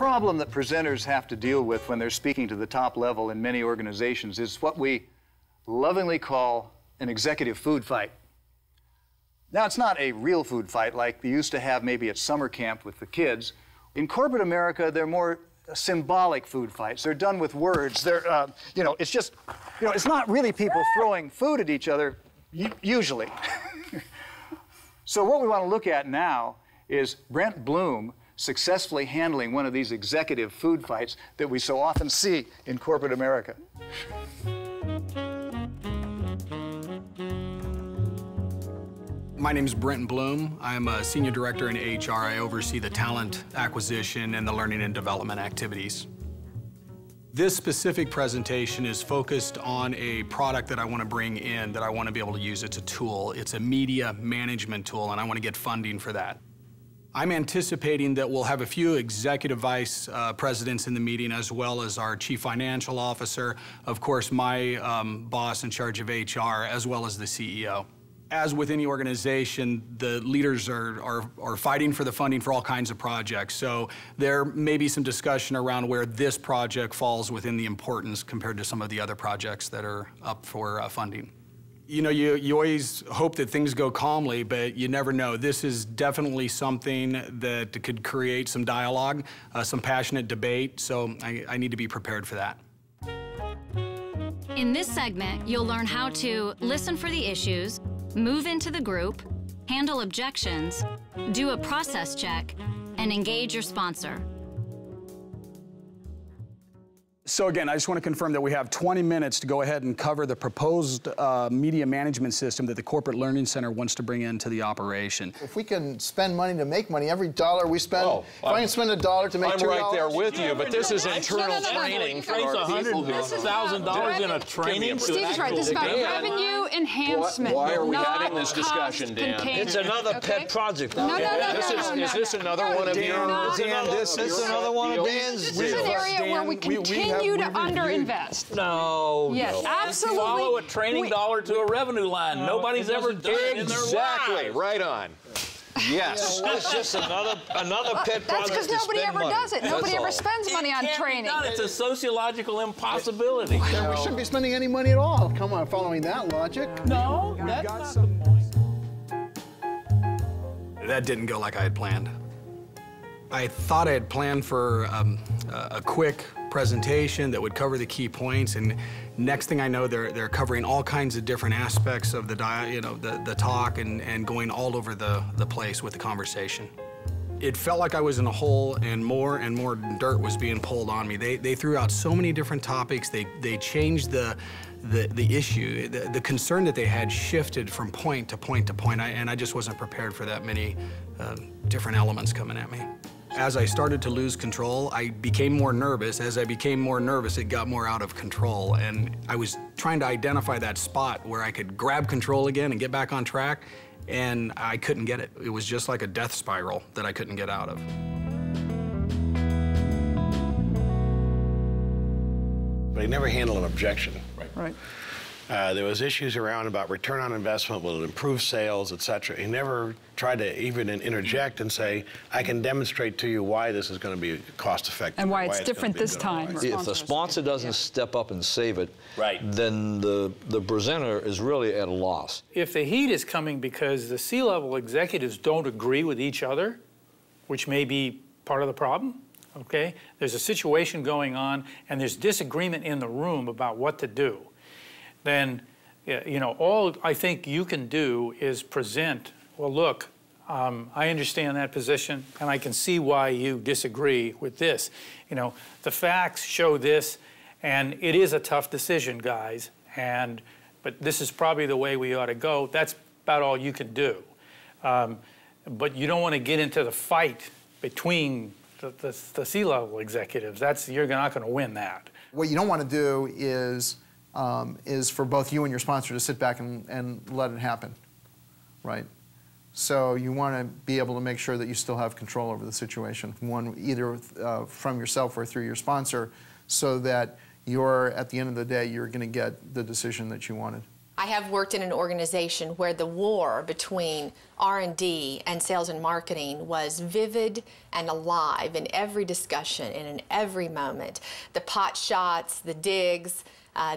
problem that presenters have to deal with when they're speaking to the top level in many organizations is what we lovingly call an executive food fight. Now, it's not a real food fight like they used to have maybe at summer camp with the kids. In corporate America, they're more symbolic food fights. They're done with words. They're, it's just, it's not really people throwing food at each other, usually. So what we want to look at now is Brent Bloom successfully handling one of these executive food fights that we so often see in corporate America. My name is Brent Bloom. I'm a senior director in HR. I oversee the talent acquisition and the learning and development activities. This specific presentation is focused on a product that I want to bring in that I want to be able to use. It's a tool. It's a media management tool, and I want to get funding for that. I'm anticipating that we'll have a few executive vice presidents in the meeting, as well as our chief financial officer, of course, my boss in charge of HR, as well as the CEO. As with any organization, the leaders are fighting for the funding for all kinds of projects. So there may be some discussion around where this project falls within the importance compared to some of the other projects that are up for funding. You know, you always hope that things go calmly, but you never know. This is definitely something that could create some dialogue, some passionate debate, so I need to be prepared for that. In this segment, you'll learn how to listen for the issues, move into the group, handle objections, do a process check, and engage your sponsor. So again, I just want to confirm that we have 20 minutes to go ahead and cover the proposed media management system that the Corporate Learning Center wants to bring into the operation. If we can spend money to make money, every dollar we spend, if I can spend $1 to make $2. I'm right there with you, but this is internal training for our people. $100,000 in a training. Steve's right. This is about revenue enhancement. Why are we having this discussion, Dan? It's another pet project. No. Is this another one of your... Dan, this is another one of Dan's. This is an area where we continue to underinvest. No. Yes, absolutely. Follow a training dollar to a revenue line. Nobody's ever done it in their lives. Exactly, right on. Yes. It's just another pet project. That's because nobody ever does it. Nobody ever spends money on training. It's a sociological impossibility. Then we shouldn't be spending any money at all. Come on, following that logic. No, that's not the point. That didn't go like I had planned. I thought I had planned for a quick presentation that would cover the key points, and next thing I know, they're covering all kinds of different aspects of the talk and going all over the place with the conversation. It felt like I was in a hole, and more dirt was being pulled on me. They threw out so many different topics. They changed the issue. The concern that they had shifted from point to point to point, and I just wasn't prepared for that many different elements coming at me. As I started to lose control, I became more nervous. As I became more nervous, it got more out of control. And I was trying to identify that spot where I could grab control again and get back on track, and I couldn't get it. It was just like a death spiral that I couldn't get out of. But he never handled an objection. Right. There was issues around about return on investment, will it improve sales, et cetera. He never tried to even interject and say, I can demonstrate to you why this is going to be cost effective. And why it's different this time. If the sponsor doesn't step up and save it, then the presenter is really at a loss. If the heat is coming because the C-level executives don't agree with each other, which may be part of the problem, okay? There's a situation going on and there's disagreement in the room about what to do. Then, all I think you can do is present, well, look, I understand that position, and I can see why you disagree with this. The facts show this, and it is a tough decision, guys, but this is probably the way we ought to go. That's about all you can do. But you don't want to get into the fight between the C-level executives. You're not going to win that. What you don't want to do is for both you and your sponsor to sit back and let it happen, right? So you want to be able to make sure that you still have control over the situation, either from yourself or through your sponsor, so that at the end of the day, you're going to get the decision that you wanted. I have worked in an organization where the war between R&D and sales and marketing was vivid and alive in every discussion and in every moment. The pot shots, the digs,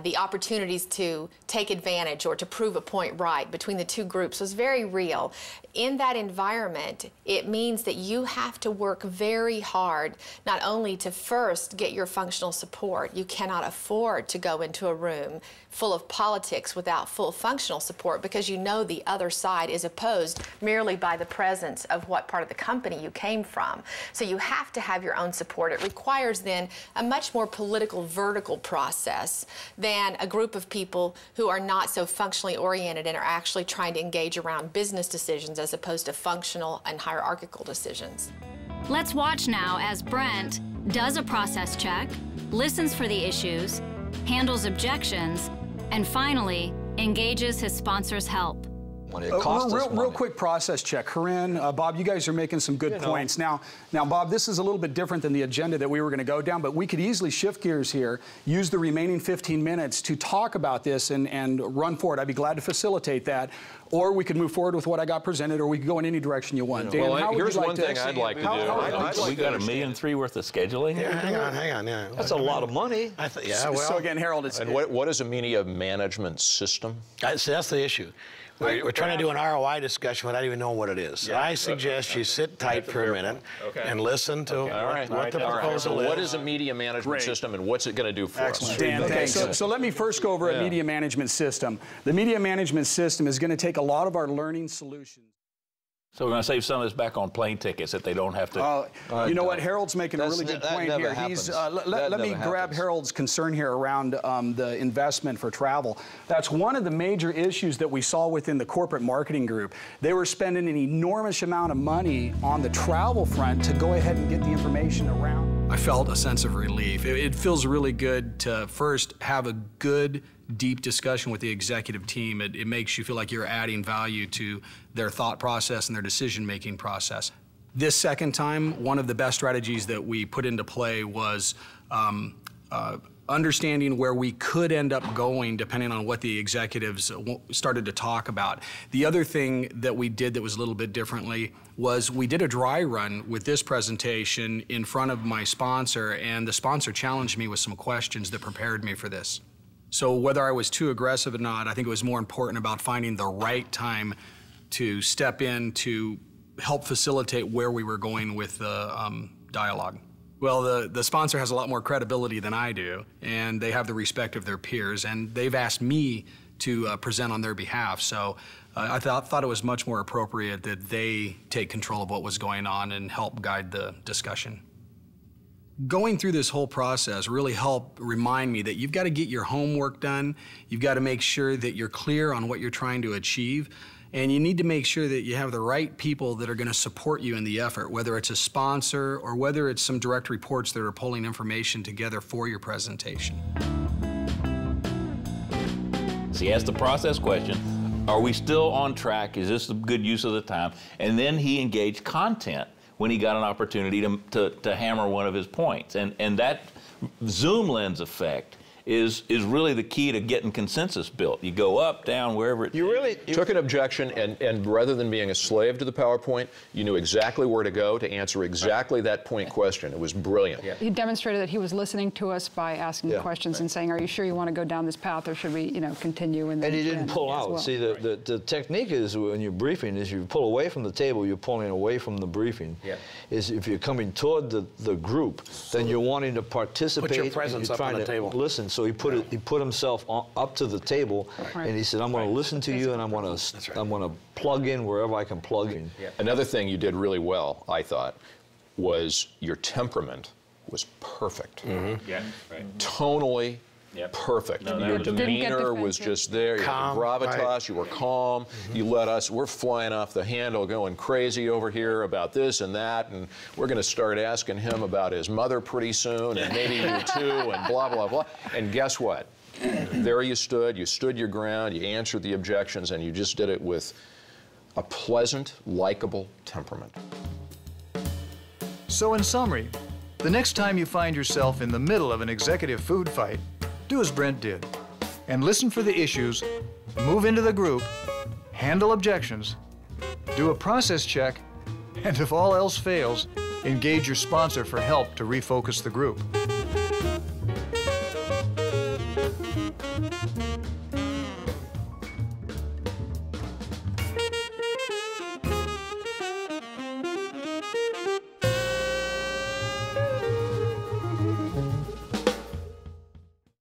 the opportunities to take advantage or to prove a point right between the two groups was very real. In that environment, it means that you have to work very hard, not only to first get your functional support. You cannot afford to go into a room full of politics without full functional support, because you know the other side is opposed merely by the presence of what part of the company you came from. So you have to have your own support. It requires then a much more political, vertical process than a group of people who are not so functionally oriented and are actually trying to engage around business decisions as opposed to functional and hierarchical decisions. Let's watch now as Brent does a process check, listens for the issues, handles objections, and finally, engages his sponsor's help. Real quick process check. Corinne, Bob, you guys are making some good points. Now, Bob, this is a little bit different than the agenda that we were going to go down, but we could easily shift gears here, use the remaining 15 minutes to talk about this and run forward. I'd be glad to facilitate that. Or we could move forward with what I got presented, or we could go in any direction you want. Dan, well, here's one thing I'd like to do. We got $1.3 million worth of scheduling. Yeah, hang on. Yeah. That's a lot of money. So again, Harold, it's... And what is a media management system? That's the issue. We're trying to do an ROI discussion without even knowing what it is. So I suggest you sit tight for a minute and listen to what the proposal is. What is a media management system, and what's it going to do for us? Dan, thanks. So let me first go over a media management system. The media management system is going to take a lot of our learning solutions. So we're going to save some of this back on plane tickets that they don't have to... you know what? Harold's making a really good point here. Let me grab Harold's concern here around the investment for travel. That's one of the major issues that we saw within the corporate marketing group. They were spending an enormous amount of money on the travel front to go ahead and get the information around. I felt a sense of relief. It feels really good to first have a good, deep discussion with the executive team. It makes you feel like you're adding value to their thought process and their decision-making process. This second time, one of the best strategies that we put into play was understanding where we could end up going depending on what the executives started to talk about. The other thing that we did that was a little bit differently was we did a dry run with this presentation in front of my sponsor, and the sponsor challenged me with some questions that prepared me for this. So whether I was too aggressive or not, I think it was more important about finding the right time to step in to help facilitate where we were going with the dialogue. Well, the sponsor has a lot more credibility than I do, and they have the respect of their peers, and they've asked me to present on their behalf. So I thought it was much more appropriate that they take control of what was going on and help guide the discussion. Going through this whole process really helped remind me that you've got to get your homework done. You've got to make sure that you're clear on what you're trying to achieve. And you need to make sure that you have the right people that are going to support you in the effort, whether it's a sponsor or whether it's some direct reports that are pulling information together for your presentation. So he asked the process question, are we still on track? Is this a good use of the time? And then he engaged content when he got an opportunity to hammer one of his points. And that zoom lens effect is really the key to getting consensus built. You go up, down, wherever it... You really took an objection, and rather than being a slave to the PowerPoint, you knew exactly where to go to answer exactly that point question. It was brilliant. He demonstrated that he was listening to us by asking questions and saying, are you sure you want to go down this path, or should we, continue? And he didn't pull out. Well. See, the technique is when you're briefing is you pull away from the table, you're pulling away from the briefing. Is if you're coming toward the group, then you're wanting to participate. Put your presence up on the table. Listen. So he put himself up to the table, and he said, "I'm going to listen to you, and I'm going to plug in wherever I can plug in." Another thing you did really well, I thought, was your temperament was perfect. Tonally. Perfect. Your demeanor was just there. You had gravitas. You were calm. You let us. We're flying off the handle, going crazy over here about this and that, and we're going to start asking him about his mother pretty soon, and maybe you too, and blah blah blah. And guess what? There you stood. You stood your ground. You answered the objections, and you just did it with a pleasant, likable temperament. So in summary, the next time you find yourself in the middle of an executive food fight, do as Brent did and listen for the issues, move into the group, handle objections, do a process check, and if all else fails, engage your sponsor for help to refocus the group.